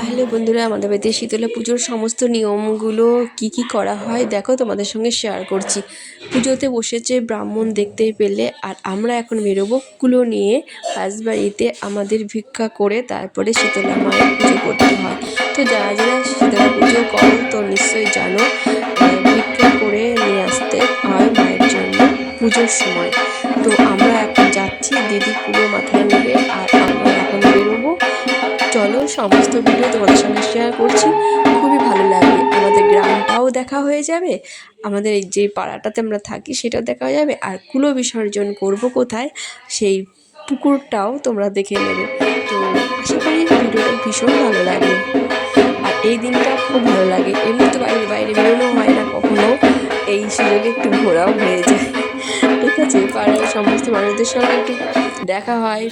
Hello বন্ধুরা, আমাদের বাড়িতে শীতলা পুজোর সমস্ত নিয়মগুলো কি করা হয় দেখো তোমাদের সঙ্গে শেয়ার করছি। পুজোতে বসেছে ব্রাহ্মণ দেখতেই পেলে, আর আমরা এখন বেরোবো কুলো নিয়ে রাজবাড়িতে আমাদের ভিক্ষা করে তারপরে শীতলা মায়ের পুজো করতে হয়। তো যারা যারা শীতলা পুজো করো তো নিশ্চয়ই জানো, ভিক্ষা করে নিয়ে আসতে হয় মায়ের জন্য পুজোর সময়। তো আমরা এখন যাচ্ছি, দিদি কুলো মাথায় নেবে আর আমরা এখন বেরোবো। চলো সমস্ত ভিডিও তোমাদের সঙ্গে শেয়ার করছি, খুবই ভালো লাগবে। আমাদের গ্রামটাও দেখা হয়ে যাবে, আমাদের এই যে পাড়াটাতে আমরা থাকি সেটাও দেখা হয়ে যাবে, আর কুলো বিসর্জন করব কোথায় সেই পুকুরটাও তোমরা দেখে নেবে। তো আশা করি ভিডিওটা ভীষণ ভালো লাগবে, আর এই দিনটা খুব ভালো লাগে। এমনি তো বাইরে বেরোনো হয় না কখনো, এই সুযোগে একটু ঘোরাও হয়ে যায়। ঠিক আছে, পাড়ার সমস্ত মানুষদের সঙ্গে একটু দেখা হয়,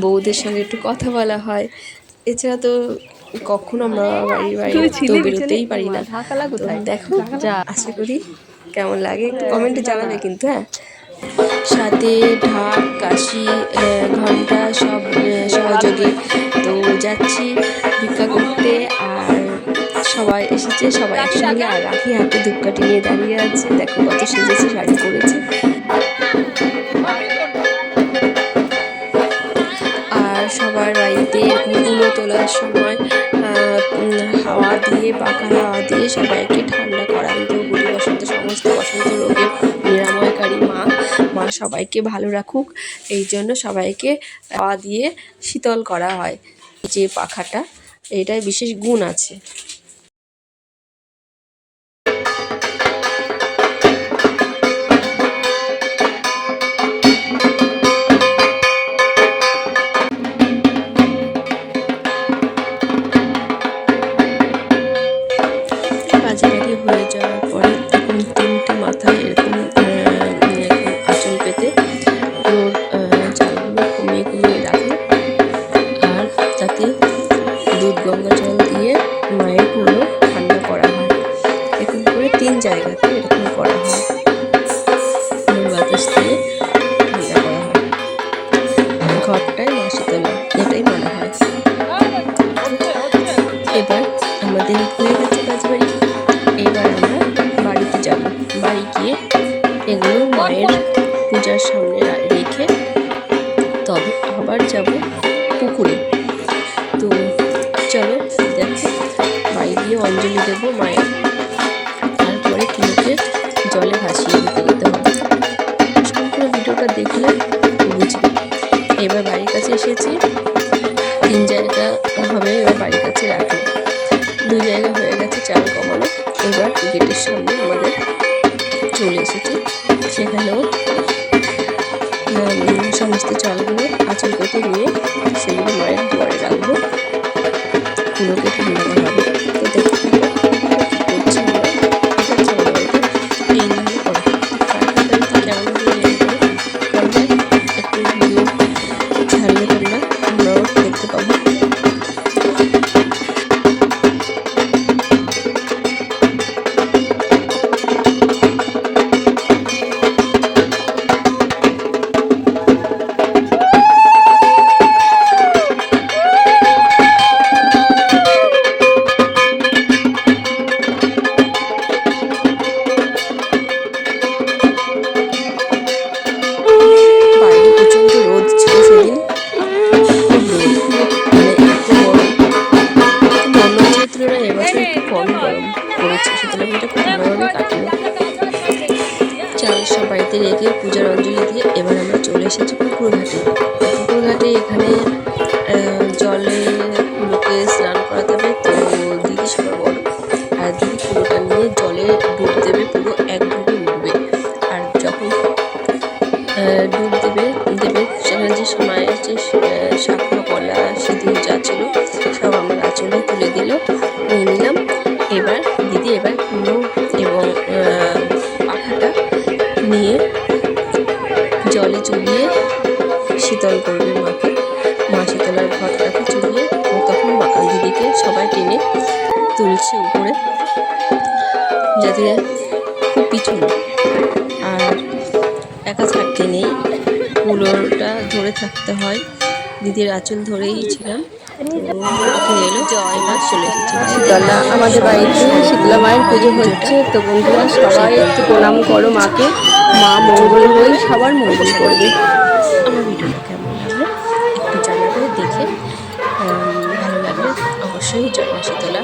বউদের সঙ্গে একটু কথা বলা হয়। এছাড়া তো কখনো আমরা বাইরে তো বেরোতেই পারি না। তো দেখো, আশা করি কেমন লাগে একটু কমেন্টে জানাবে কিন্তু। হ্যাঁ, সাথে ঢাক, কাশি, ঘন্টা সব সহযোগে তো যাচ্ছি ভিক্ষা করতে। আর সবাই এসেছে, সবাই একসঙ্গে। আর রাখি হাতে ধূপকাঠি নিয়ে দাঁড়িয়ে আছে, দেখো কত সেজেছে, শাড়ি পরেছে। আর সবার বাড়িতে কুলো তোলার সময় হাওয়া দিয়ে, পাকা হাওয়া দিয়ে সবাইকে ঠান্ডা করা। কিন্তু বুড়ি বসন্ত সমস্ত বসন্ত রোগের নিরাময়কারী মা সবাইকে ভালো রাখুক, এই জন্য সবাইকে হাওয়া দিয়ে শীতল করা হয়। যে পাখাটা, এটার বিশেষ গুণ আছে। কাছাকাছি হয়ে যাওয়ার পরে এখন তিনটে মাথায় এরকম আঁচল পেতে চালগুলো কমিয়ে রাখে, আর তাতে দুধ গঙ্গা জল দিয়ে মায়ের পুরো ঠান্ডা করা হয়। এরকম করে 3 জায়গাতে এরকম করা হয়, বাতাস দিয়ে ঠান্ডা করা হয়। ঘরটায় মা শীতলা, এটাই মনে হয়। এবার আমাদের হয়ে গেছে রাজবাড়ি, এবার আমরা বাড়িতে যাব। বাড়ি গিয়ে এগুলো মায়ের পূজার সামনে রেখে তবে আবার যাব পুকুরে। তো চলো দেখো, বাড়ি গিয়ে অঞ্জলি দেবো মায়ের, তারপরে কুলোকে জলে ভাসিয়ে যেতে হবে। সম্পূর্ণ ভিডিওটা দেখলে বুঝবে। এবার বাড়ির কাছে এসেছি, 3 জায়গা হবে, এবার বাড়ির কাছে রাখি। 2 জায়গা হয়ে গেছে চাল কমানো। এবার গেটের সামনে আমাদের চলে এসেছে, সেখানেও সমস্ত চালগুলো আঁচল পেতে নিয়ে সেগুলো মায়ের দুয়ারে রাখবো, কুলোকে ঠান্ডা করা হবে। তো দেখতে করছি আমরা, এটা হচ্ছে আমাদের বাড়িতে এই নিয়ে করা। বাড়িতে কেমন করবে একটু ভিডিও ছাড়লে আমরাও দেখতে পাবো। চাল সব বাড়িতে রেখে পূজার অঞ্জলি দিয়ে এবার আমরা চলে এসেছি পুকুর ঘাটে। এখানে জলে কুলোকে স্নান করাতে হবে। তো দিদি সবার বড়, আর দিদি কুলোটা নিয়ে জলে ডুব দেবে, পুরো এক ডুবে উঠবে। আর যখন ডুব দেবে সেখানে যে মায়ের যে শাখা কলা সিঁদুর যা ছিল সব আমরা আঁচলে তুলে নিয়ে নিলাম। এবার দিদি কুলো এবং পাখাটা নিয়ে জলে চুবিয়ে শীতল করবে মাকে। মা শীতলার ঘরটাকে চুবিয়ে তখন দিদিকে সবাই টেনে তুলছে উপরে, যাতে খুব পিছনে। আর একা থাকতে নেই, কুলোটা ধরে থাকতে হয়। দিদির আঁচল ধরেই ছিলাম। এখন এলো জয় মা চলে এসেছে শীতলা আমাদের বাড়িতে শীতলা মায়ের পুজো হচ্ছে, তো বন্ধুরা সবাই একটু প্রণাম করো মাকে। মা মঙ্গল হয়ে সবার মঙ্গল করবে। আমার ভিডিওটা কেমন লাগলো একটু জানাবে দেখে। ভালো লাগলে অবশ্যই জয় মা শীতলা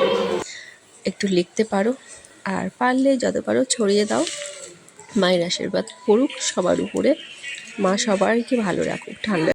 একটু লিখতে পারো, আর পারলে যত পারো ছড়িয়ে দাও। মায়ের আশীর্বাদ পড়ুক সবার উপরে, মা সবাইকে ভালো রাখুক, ঠান্ডা